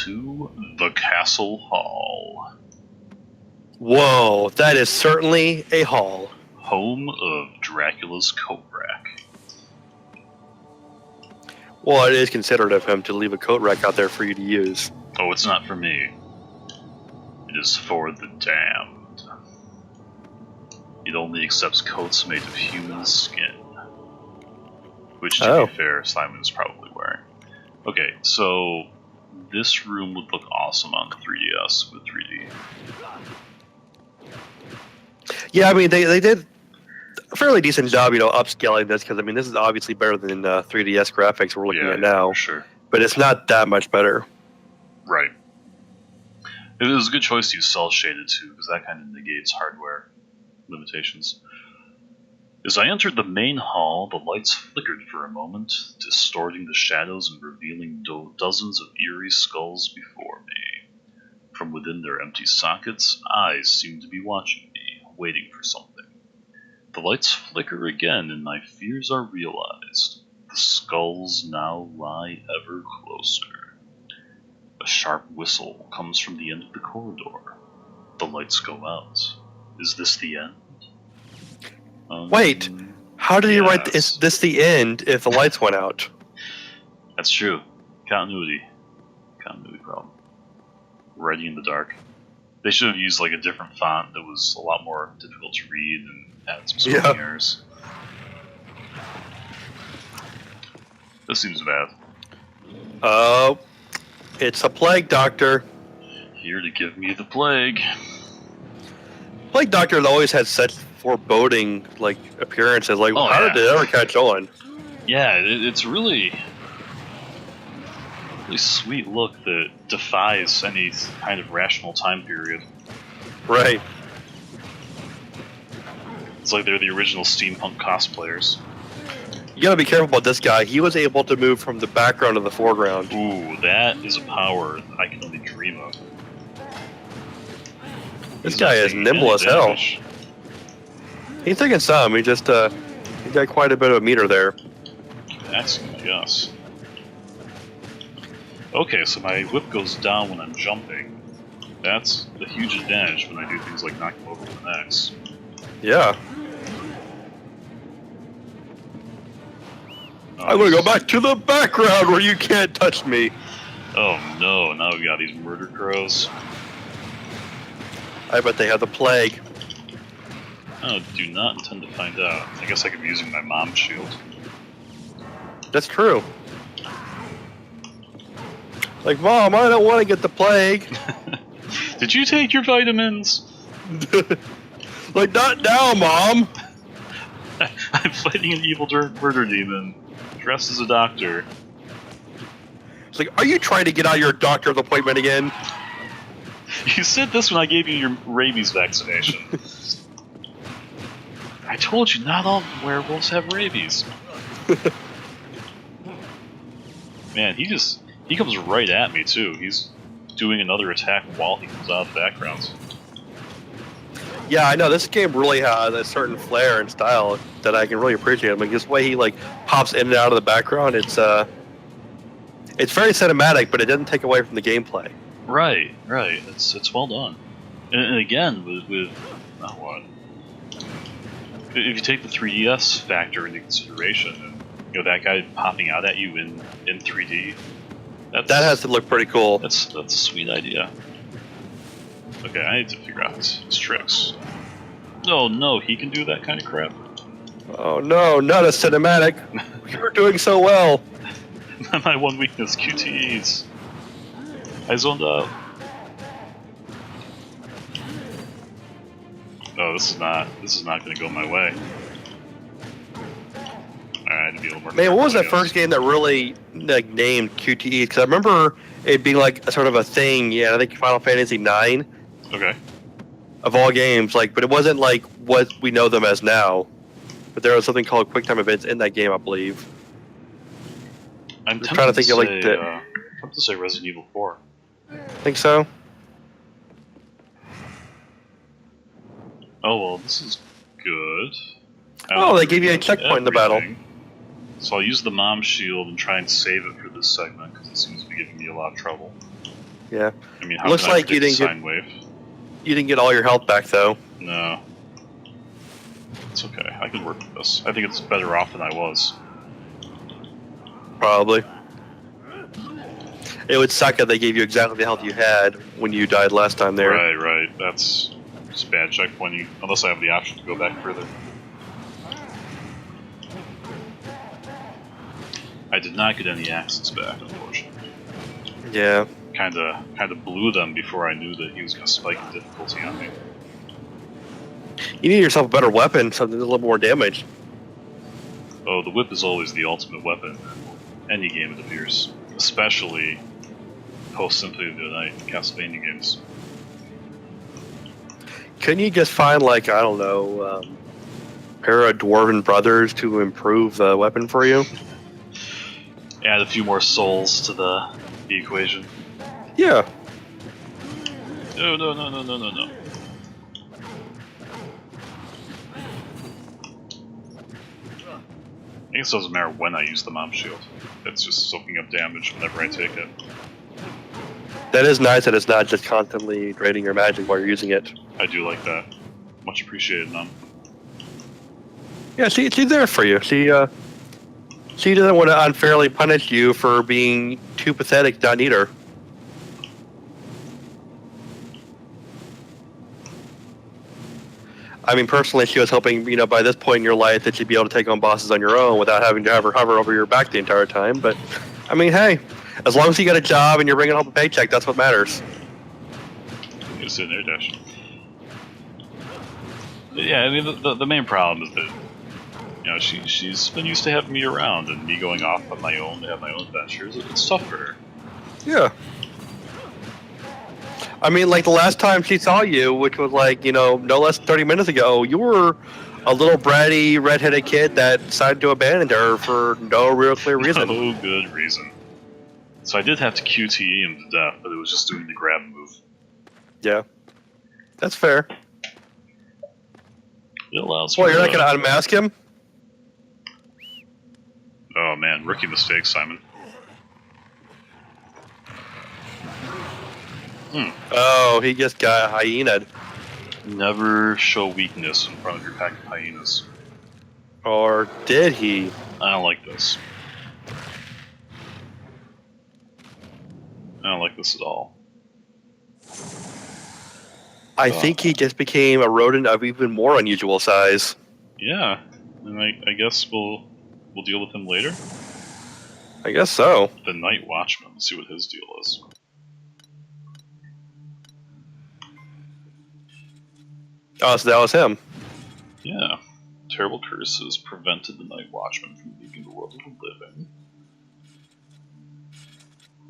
to the Castle Hall. Whoa, that is certainly a hall. Home of Dracula's coat rack. Well, it is considerate of him to leave a coat rack out there for you to use. Oh, it's not for me. It is for the damned. It only accepts coats made of human skin. Which, to be fair, Simon is probably wearing. Okay, so this room would look awesome on the 3DS with 3D. Yeah, I mean, they did a fairly decent job, upscaling this, because, I mean, this is obviously better than 3DS graphics we're looking at now. For sure. But it's not that much better. Right. It was a good choice to use cel-shaded, too, because that kind of negates hardware limitations. As I entered the main hall, the lights flickered for a moment, distorting the shadows and revealing dozens of eerie skulls before me. From within their empty sockets, eyes seemed to be watching me, waiting for something. The lights flicker again, and my fears are realized. The skulls now lie ever closer. A sharp whistle comes from the end of the corridor. The lights go out. Is this the end? Wait, how did you write is this the end if the lights went out? That's true. Continuity problem. Writing in the dark. They should have used like a different font that was a lot more difficult to read and had some spelling errors. This seems bad. Oh, it's a plague doctor. Here to give me the plague. Plague doctor has always had such foreboding appearances. How did it ever catch on? Yeah, it's really sweet look that defies any kind of rational time period. Right. It's like they're the original steampunk cosplayers. You gotta be careful about this guy. He was able to move from the background to the foreground. Ooh, that is a power I can only dream of. This guy is nimble as hell. He's taking some. He just he got quite a bit of a meter there. Excellent, yes. Okay, so my whip goes down when I'm jumping. That's a huge advantage when I do things like knock him over with an axe. Yeah. I'm gonna go back to the background where you can't touch me. Oh no, now we got these murder crows. I bet they have the plague. I do not intend to find out. I guess I could be using my mom's shield. That's true. Mom, I don't want to get the plague. Did you take your vitamins? Not now, Mom. I'm fighting an evil murder demon, dressed as a doctor. It's are you trying to get out of your doctor's appointment again? You said this when I gave you your rabies vaccination. I told you not all werewolves have rabies. Man, he comes right at me too. He's doing another attack while he comes out of the background. Yeah, I know. This game really has a certain flair and style that I can really appreciate. I mean, this way he pops in and out of the background, it's very cinematic, but it doesn't take away from the gameplay. Right. It's well done. And again, with what? If you take the 3DS factor into consideration, and that guy popping out at you in 3D, that has to look pretty cool. That's a sweet idea. Okay, I need to figure out his tricks. No, he can do that kind of crap. Oh no, not a cinematic. You're doing so well. My one weakness, QTEs. I zoned out. Oh, this is not going to go my way. Alright, to be a little more. Man, what was that first game that really named QTE? Because I remember it being a sort of a thing. Yeah, I think Final Fantasy IX. Okay. Of all games, but it wasn't what we know them as now. But there was something called QuickTime events in that game, I believe. I'm trying to think of I'm to say Resident Evil 4. Think so? Oh well, this is good. Oh, they gave you a checkpoint in the battle. So I'll use the mom shield and try and save it for this segment because it seems to be giving me a lot of trouble. Yeah. I mean, how Looks can I like you predict didn't sine wave? You didn't get all your health back though. No. It's okay. I can work with this. I think it's better off than I was. Probably. It would suck if they gave you exactly the health you had when you died last time there. Right. That's just bad checkpointing. Unless I have the option to go back further. I did not get any axes back, unfortunately. Yeah. Kinda blew them before I knew that he was gonna spike the difficulty on me. You need yourself a better weapon, something that's a little more damage. Oh, the whip is always the ultimate weapon in any game, it appears. Especially post-Symphony of the Night Castlevania games. Couldn't you just find, like, I don't know, a pair of dwarven brothers to improve the weapon for you? Add a few more souls to the equation. Yeah. No. I guess it doesn't matter when I use the Mom Shield. It's just soaking up damage whenever I take it. That is nice that it's not just constantly draining your magic while you're using it. I do like that. Much appreciated, Mom. Yeah, she's there for you. She doesn't want to unfairly punish you for being too pathetic to not need her. I mean, personally, she was hoping, by this point in your life that you'd be able to take on bosses on your own without having to have her hover over your back the entire time. But, I mean, hey, as long as you got a job and you're bringing home a paycheck, that's what matters. You're sitting there, Dash. Yeah, I mean, the main problem is that, she's been used to having me around and me going off on my own to have my own adventures. It's tough for her. Yeah. I mean, like the last time she saw you, which was like, no less than 30 minutes ago, you were a little bratty, redheaded kid that decided to abandon her for no real clear reason. No good reason. So I did have to QTE him to death, but it was just doing the grab move. Yeah. That's fair. It allows Well, you're not going to unmask him? Oh man, rookie mistake, Simon. Oh, he just got hyena'd. Never show weakness in front of your pack of hyenas. Or did he? I don't like this. I don't like this at all. I think he just became a rodent of even more unusual size. Yeah, and I guess we'll deal with him later. I guess so. The Night Watchman. Let's see what his deal is. Oh, so that was him. Yeah. Terrible curses prevented the Night Watchman from leaving the world of the living.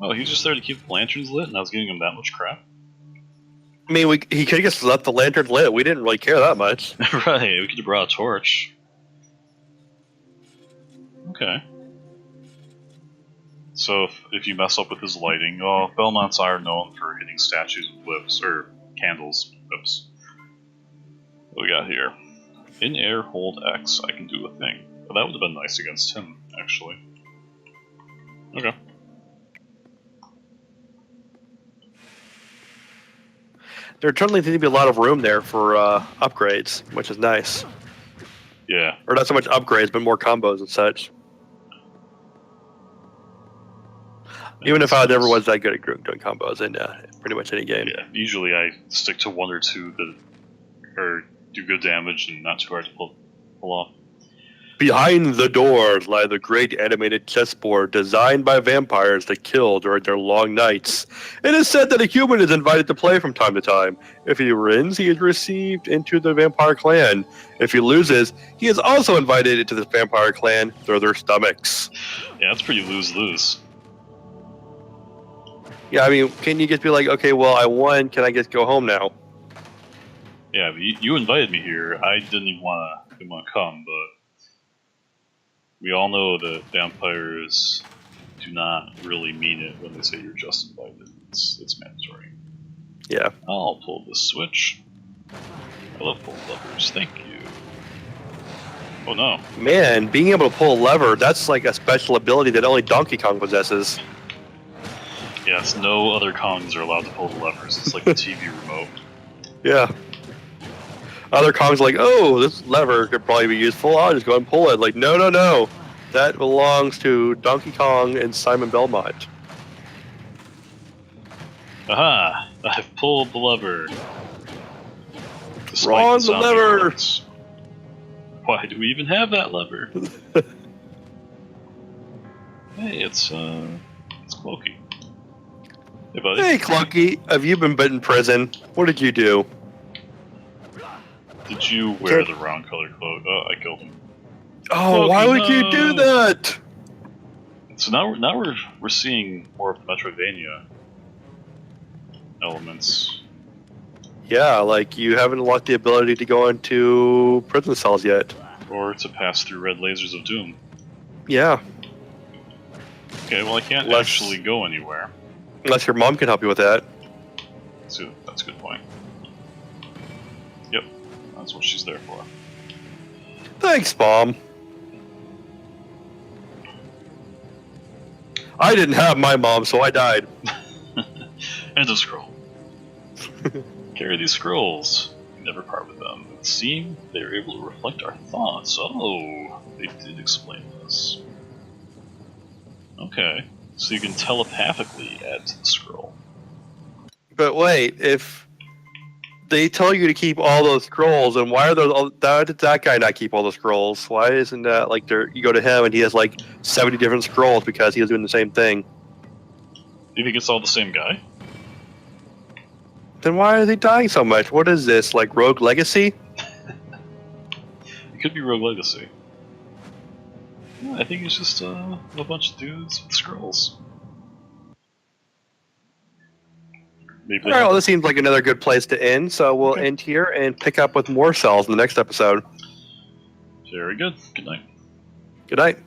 Oh, he's just there to keep the lanterns lit, and I was giving him that much crap? I mean, he could have just left the lantern lit. We didn't really care that much. Right, we could have brought a torch. Okay. So if you mess up with his lighting, Belmonts are known for hitting statues with whips, or candles, whips. What we got here? In air, hold X, I can do a thing. Well, that would have been nice against him, actually. Okay. There certainly seems to be a lot of room there for upgrades, which is nice. Yeah. Or not so much upgrades, but more combos and such. Even if I never was that good at doing combos in pretty much any game. Yeah, usually I stick to one or two that do good damage and not too hard to pull off. Behind the doors lie the great animated chessboard designed by vampires to kill during their long nights. It is said that a human is invited to play from time to time. If he wins, he is received into the vampire clan. If he loses, he is also invited into the vampire clan through their stomachs. Yeah, that's pretty lose-lose. Yeah, I mean, can you just be like, okay, well, I won, can I just go home now? Yeah, but you invited me here. I didn't even want to come, but we all know that vampires do not really mean it when they say you're just invited. It's mandatory. Yeah. I'll pull this switch. I love pulling levers. Thank you. Oh no. Man, being able to pull a lever, that's like a special ability that only Donkey Kong possesses. Yes, no other Kongs are allowed to pull the levers. It's like the TV remote. Yeah. Other Kongs like, oh, this lever could probably be useful. I'll just go and pull it. Like, no, no, no. That belongs to Donkey Kong and Simon Belmont. Aha! I've pulled the lever. Despite Wrong, the zombie lever! alerts. Why do we even have that lever? Hey, it's Clokey. Hey, buddy. Hey, Clunky, have you been put in prison? What did you do? Did you wear the round colored cloak? Oh, I killed him. Oh, Clokey, why would no! you do that? So now we're seeing more of the Metroidvania elements. Yeah, like you haven't unlocked the ability to go into prison cells yet. Or to pass through red lasers of doom. Yeah. Okay, well I can't Unless- actually go anywhere. Unless your mom can help you with that. So that's a good point. Yep, that's what she's there for. Thanks, Mom. I didn't have my mom, so I died. And a scroll. Carry these scrolls. Never part with them. It seemed they were able to reflect our thoughts. Oh, they did explain this. Okay, so you can telepathically add to the scroll. But wait, if they tell you to keep all those scrolls, and why are those? Why did that guy not keep all the scrolls? Why isn't that like you go to him and he has like 70 different scrolls because he was doing the same thing? Do you think it's all the same guy? Then why are they dying so much? What is this, like Rogue Legacy? It could be Rogue Legacy. Yeah, I think it's just a bunch of dudes with scrolls. Maybe Alright, well this seems like another good place to end, so we'll end here and pick up with more cells in the next episode. Very good. Good night. Good night.